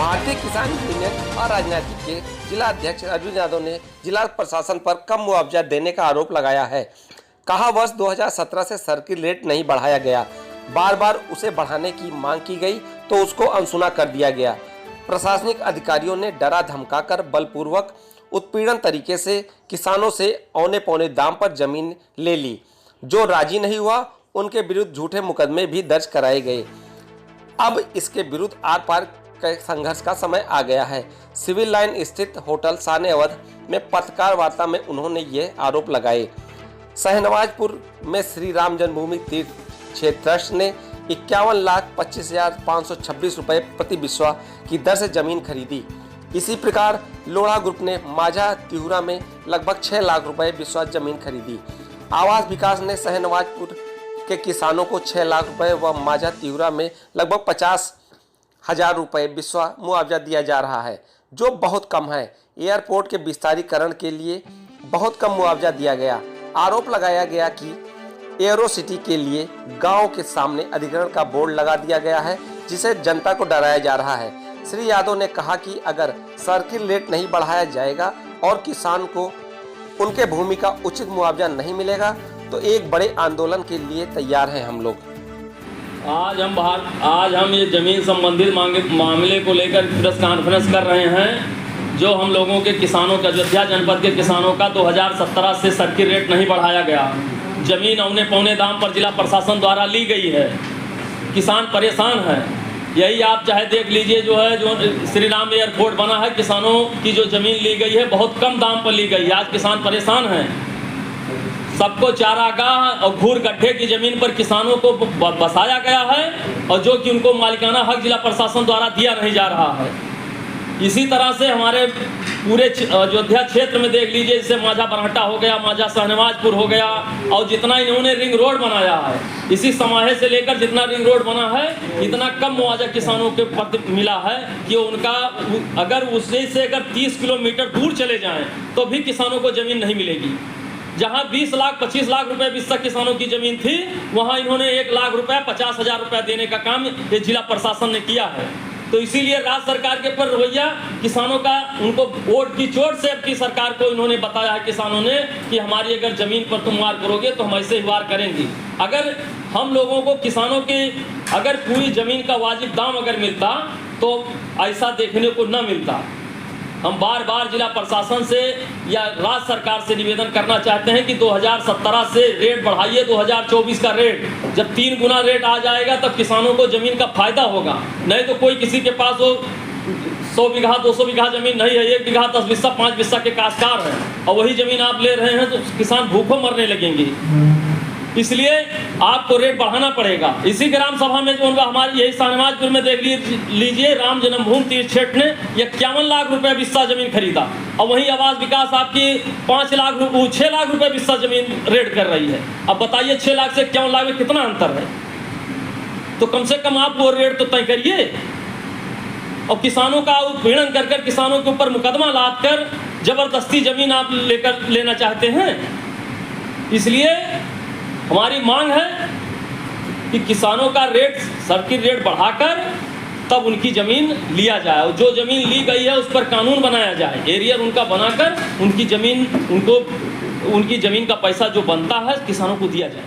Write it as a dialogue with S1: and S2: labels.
S1: भारतीय किसान यूनियन और राजनीति के जिला अध्यक्ष अर्जुन यादव ने जिला प्रशासन पर कम मुआवजा देने का आरोप लगाया है। कहा वर्ष 2017 से सर्किल रेट नहीं बढ़ाया गया, बार बार उसे बढ़ाने की मांग की गई तो उसको अनसुना कर दिया गया। प्रशासनिक अधिकारियों ने डरा धमकाकर बलपूर्वक उत्पीड़न तरीके से किसानों से औने पौने दाम पर जमीन ले ली। जो राजी नहीं हुआ उनके विरुद्ध झूठे मुकदमे भी दर्ज कराए गए। अब इसके विरुद्ध आर पार के संघर्ष का समय आ गया है। सिविल लाइन स्थित होटल शान अवध में पत्रकार वार्ता में उन्होंने ये आरोप लगाए। शहनवाजपुर में श्री राम जन्मभूमि तीर्थ क्षेत्र ट्रस्ट ने 51,25,526 रुपये प्रति बिस्वा की दर से जमीन खरीदी। इसी प्रकार लोढ़ा ग्रुप ने माझा तिहुरा में लगभग 6 लाख रुपए बिस्वा जमीन खरीदी। आवास विकास ने शहनवाजपुर के किसानों को 6 लाख रुपए व माझा तिहुरा में लगभग 50,000 रुपए बिस्वा मुआवजा दिया जा रहा है, जो बहुत कम है। एयरपोर्ट के विस्तारीकरण के लिए बहुत कम मुआवजा दिया गया। आरोप लगाया गया कि एयरो सिटी के लिए गांव के सामने अधिग्रहण का बोर्ड लगा दिया गया है, जिसे जनता को डराया जा रहा है। श्री यादव ने कहा कि अगर सर्किल रेट नहीं बढ़ाया जाएगा और किसान को उनके भूमि का उचित मुआवजा नहीं मिलेगा तो एक बड़े आंदोलन के लिए तैयार हैं हम लोग।
S2: आज हम ये ज़मीन संबंधित मामले को लेकर प्रेस कॉन्फ्रेंस कर रहे हैं। जो हम लोगों के किसानों का, अयोध्या जनपद के किसानों का 2017 से सर्किल रेट नहीं बढ़ाया गया। ज़मीन औने पौने दाम पर जिला प्रशासन द्वारा ली गई है। किसान परेशान है। यही आप चाहे देख लीजिए, जो श्री राम एयरपोर्ट बना है, किसानों की जो ज़मीन ली गई है बहुत कम दाम पर ली गई है। आज किसान परेशान हैं। सबको चारागाह और घूर गड्ढे की ज़मीन पर किसानों को बसाया गया है और जो कि उनको मालिकाना हक जिला प्रशासन द्वारा दिया नहीं जा रहा है। इसी तरह से हमारे पूरे अयोध्या क्षेत्र में देख लीजिए, जैसे माझा बरहट्टा हो गया, माझा शहनवाजपुर हो गया, और जितना इन्होंने रिंग रोड बनाया है, इसी समाहे से लेकर जितना रिंग रोड बना है, इतना कम मुआवजा किसानों के प्रति मिला है कि उनका अगर उससे से अगर 30 किलोमीटर दूर चले जाएं तो भी किसानों को ज़मीन नहीं मिलेगी। जहां 20 लाख 25 लाख रुपए बिस्सा किसानों की ज़मीन थी, वहां इन्होंने 1 लाख रुपए 50,000 रुपए देने का काम ये जिला प्रशासन ने किया है। तो इसीलिए राज्य सरकार के पर रवैया किसानों का, उनको वोट की चोट से अब की सरकार को इन्होंने बताया है किसानों ने कि हमारी अगर ज़मीन पर तुम वार करोगे तो हम ऐसे ही वार करेंगे। अगर हम लोगों को किसानों की अगर पूरी ज़मीन का वाजिब दाम अगर मिलता तो ऐसा देखने को न मिलता। हम बार बार जिला प्रशासन से या राज्य सरकार से निवेदन करना चाहते हैं कि 2017 से रेट बढ़ाइए। 2024 का रेट जब 3 गुना रेट आ जाएगा तब किसानों को ज़मीन का फायदा होगा। नहीं तो कोई किसी के पास वो 100 बीघा 200 बीघा ज़मीन नहीं है, 1 बीघा 10 बिस्सा 5 बिस्सा के काश्तकार हैं, और वही ज़मीन आप ले रहे हैं तो किसान भूखों मरने लगेंगे। इसलिए आपको रेट बढ़ाना पड़ेगा। इसी ग्राम सभा में जो हमारी यही शहनवाजपुर में देख लीजिए, राम जन्मभूमि तीर्थ क्षेत्र ने 51 लाख रुपए बिस्सा जमीन खरीदा, और वहीं आवास विकास आपकी 6 लाख रुपए बिस्सा जमीन रेट कर रही है। अब बताइए 6 लाख से 51 लाख में कितना अंतर है? तो कम से कम आप वो रेट तो तय करिए। और किसानों का उत्पीड़न कर किसानों के ऊपर मुकदमा लाद कर जबरदस्ती जमीन आप लेना चाहते हैं। इसलिए हमारी मांग है कि किसानों का रेट, सर्किल रेट बढ़ाकर तब उनकी ज़मीन लिया जाए, और जो ज़मीन ली गई है उस पर कानून बनाया जाए, एरियर उनका बनाकर उनकी ज़मीन का पैसा जो बनता है किसानों को दिया जाए।